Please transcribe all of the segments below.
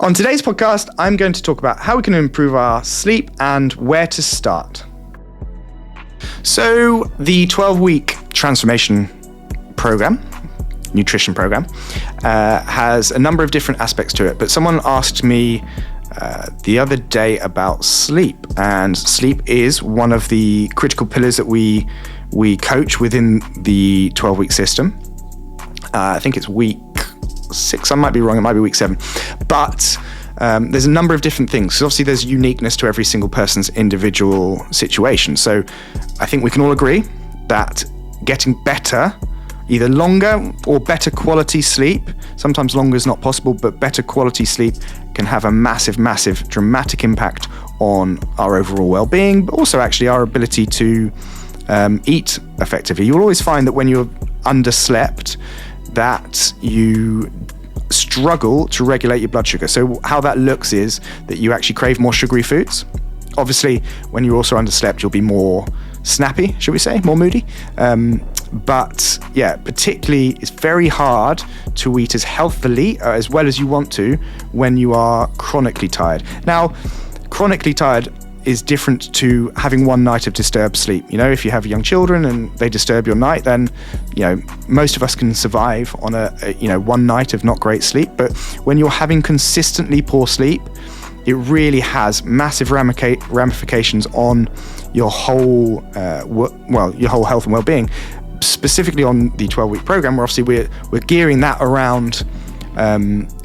On today's podcast, I'm going to talk about how we can improve our sleep and where to start. So the 12-week transformation program, nutrition program, has a number of different aspects to it. But someone asked me the other day about sleep, and sleep is one of the critical pillars that we coach within the 12-week system. I think it's week 6. I might be wrong. It might be week 7. But there's a number of different things. So obviously there's uniqueness to every single person's individual situation. So I think we can all agree that getting better, either longer or better quality sleep, sometimes longer is not possible, but better quality sleep can have a massive, dramatic impact on our overall well-being, but also actually our ability to eat effectively. You'll always find that when you're underslept, that you struggle to regulate your blood sugar. So how that looks is that you actually crave more sugary foods. Obviously, when you're also underslept, you'll be more snappy, should we say, more moody. But yeah, particularly it's very hard to eat as healthily as well as you want to when you are chronically tired. Now, chronically tired is different to having one night of disturbed sleep. You know, if you have young children and they disturb your night, then, you know, most of us can survive on a one night of not great sleep. But when you're having consistently poor sleep, it really has massive ramifications on your whole, your whole health and well-being. Specifically on the 12-week program, where obviously we're gearing that around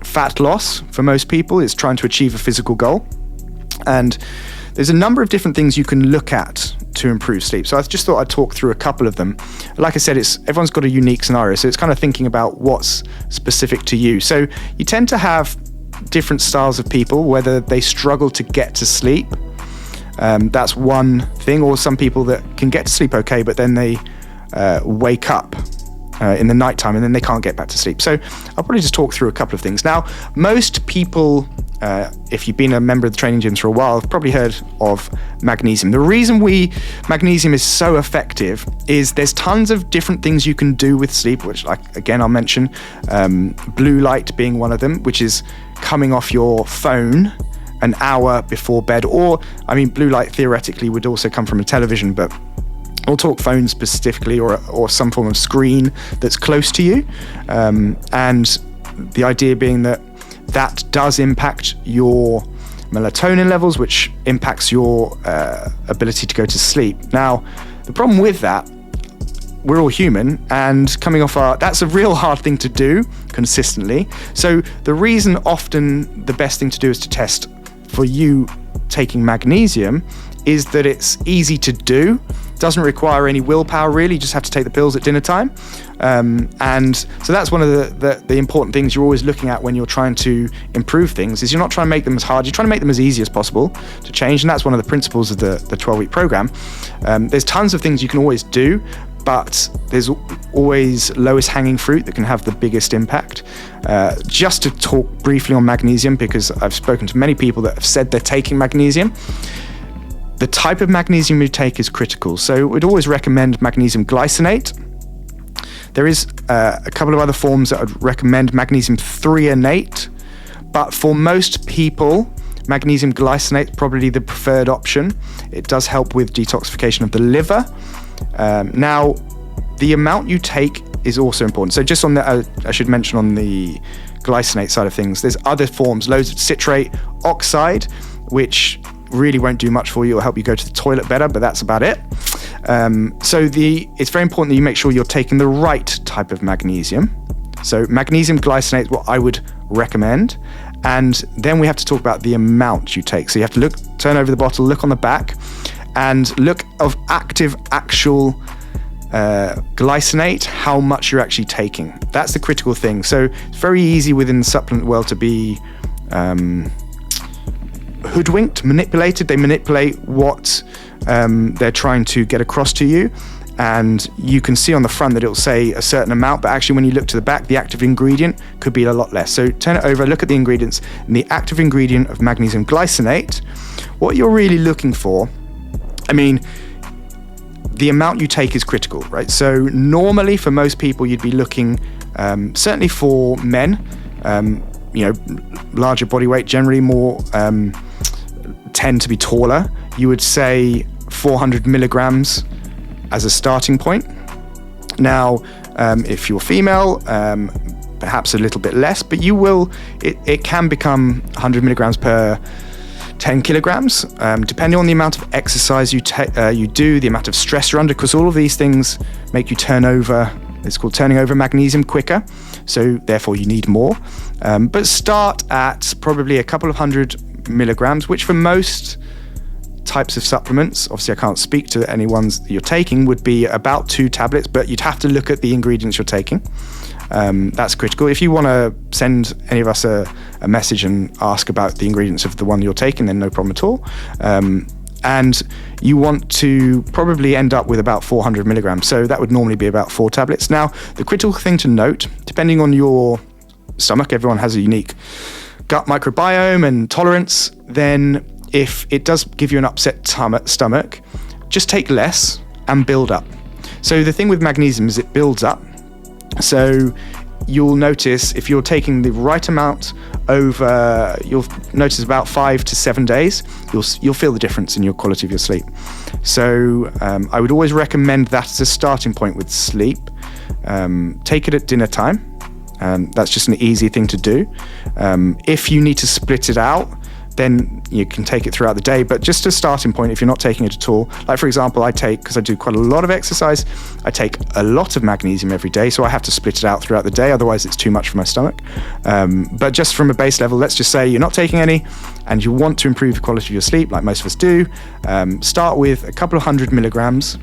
fat loss for most people. It's trying to achieve a physical goal. And there's a number of different things you can look at to improve sleep. So I just thought I'd talk through a couple of them. Like I said, everyone's got a unique scenario, so it's kind of thinking about what's specific to you. So you tend to have different styles of people, whether they struggle to get to sleep. That's one thing, or some people that can get to sleep okay, but then they wake up in the nighttime and then they can't get back to sleep. So I'll probably just talk through a couple of things. Now, most people, if you've been a member of the training gyms for a while, have probably heard of magnesium. The reason magnesium is so effective is there's tons of different things you can do with sleep, which, like, again, I'll mention blue light being one of them, which is coming off your phone an hour before bed. Or, I mean, blue light theoretically would also come from a television, but we'll talk phones specifically, or some form of screen that's close to you. And the idea being that does impact your melatonin levels, which impacts your ability to go to sleep. Now, the problem with that, we're all human, and coming off that's a real hard thing to do consistently. So the reason often the best thing to do is to test for you taking magnesium is that it's easy to do. Doesn't require any willpower, really. You just have to take the pills at dinner time. And so that's one of the important things you're always looking at when you're trying to improve things, is you're not trying to make them as hard, you're trying to make them as easy as possible to change. And that's one of the principles of the 12-week program. There's tons of things you can always do, but there's always lowest hanging fruit that can have the biggest impact. Just to talk briefly on magnesium, because I've spoken to many people that have said they're taking magnesium. The type of magnesium you take is critical. So we'd always recommend magnesium glycinate. There is a couple of other forms that I'd recommend, magnesium threonate. But for most people, magnesium glycinate is probably the preferred option. It does help with detoxification of the liver. Now, the amount you take is also important. So just on the, I should mention on the glycinate side of things, there's other forms, loads of citrate oxide, which really won't do much for you. It'll help you go to the toilet better, but that's about it. So it's very important that you make sure you're taking the right type of magnesium. So magnesium glycinate is what I would recommend. And then we have to talk about the amount you take. So you have to turn over the bottle, look on the back, and look of actual glycinate, how much you're actually taking. That's the critical thing. So it's very easy within the supplement world to be hoodwinked, manipulated. They manipulate what they're trying to get across to you, and you can see on the front that it'll say a certain amount, but actually when you look to the back, the active ingredient could be a lot less. So turn it over, look at the ingredients, and the active ingredient of magnesium glycinate, what you're really looking for, I mean, the amount you take is critical, right? So normally for most people, you'd be looking, certainly for men, larger body weight, generally more tend to be taller, you would say 400 milligrams as a starting point. Now, if you're female, perhaps a little bit less, but it can become 100 milligrams per 10 kilograms, depending on the amount of exercise you do, the amount of stress you're under, because all of these things make you turn over. It's called turning over magnesium quicker, so therefore you need more. But start at probably a couple of 100 milligrams, which for most types of supplements, obviously I can't speak to any ones that you're taking, would be about 2 tablets, but you'd have to look at the ingredients you're taking. That's critical. If you want to send any of us a message and ask about the ingredients of the one you're taking, then no problem at all. And you want to probably end up with about 400 milligrams. So that would normally be about 4 tablets. Now, the critical thing to note, depending on your stomach, everyone has a unique gut microbiome and tolerance, then if it does give you an upset stomach, just take less and build up. So the thing with magnesium is it builds up. So you'll notice if you're taking the right amount over, you'll notice about 5 to 7 days, you'll feel the difference in your quality of your sleep. So I would always recommend that as a starting point with sleep. Take it at dinner time. That's just an easy thing to do. If you need to split it out, then you can take it throughout the day. But just a starting point, if you're not taking it at all, like for example, I take, because I do quite a lot of exercise, I take a lot of magnesium every day, so I have to split it out throughout the day, otherwise it's too much for my stomach. But just from a base level, let's just say you're not taking any and you want to improve the quality of your sleep, like most of us do, start with a couple of 100 milligrams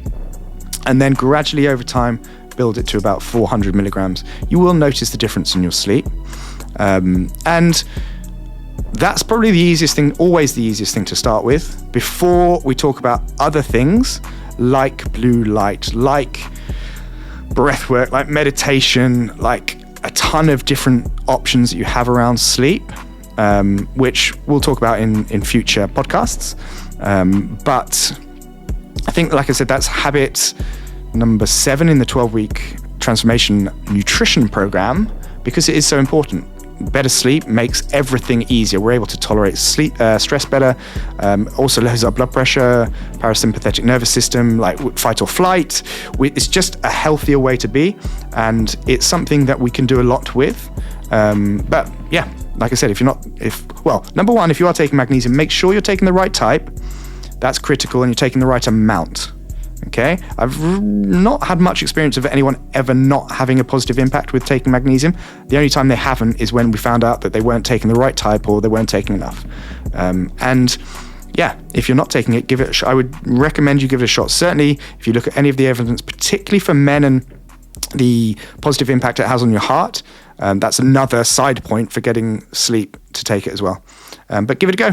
and then gradually over time build it to about 400 milligrams. You will notice the difference in your sleep. And that's probably the easiest thing, always the easiest thing to start with before we talk about other things like blue light, like breath work, like meditation, like a ton of different options that you have around sleep, which we'll talk about in future podcasts. But I think, like I said, that's habit number 7 in the 12-week transformation nutrition program, because it is so important. Better sleep makes everything easier. We're able to tolerate stress better, also lowers our blood pressure, parasympathetic nervous system, like fight or flight. It's just a healthier way to be, and it's something that we can do a lot with. But yeah, like I said, number 1, if you are taking magnesium, make sure you're taking the right type. That's critical, and you're taking the right amount. Okay, I've not had much experience of anyone ever not having a positive impact with taking magnesium. The only time they haven't is when we found out that they weren't taking the right type or they weren't taking enough. And yeah, if you're not taking it, give it a shot. I would recommend you give it a shot. Certainly, if you look at any of the evidence, particularly for men and the positive impact it has on your heart, that's another side point for getting sleep to take it as well. But give it a go.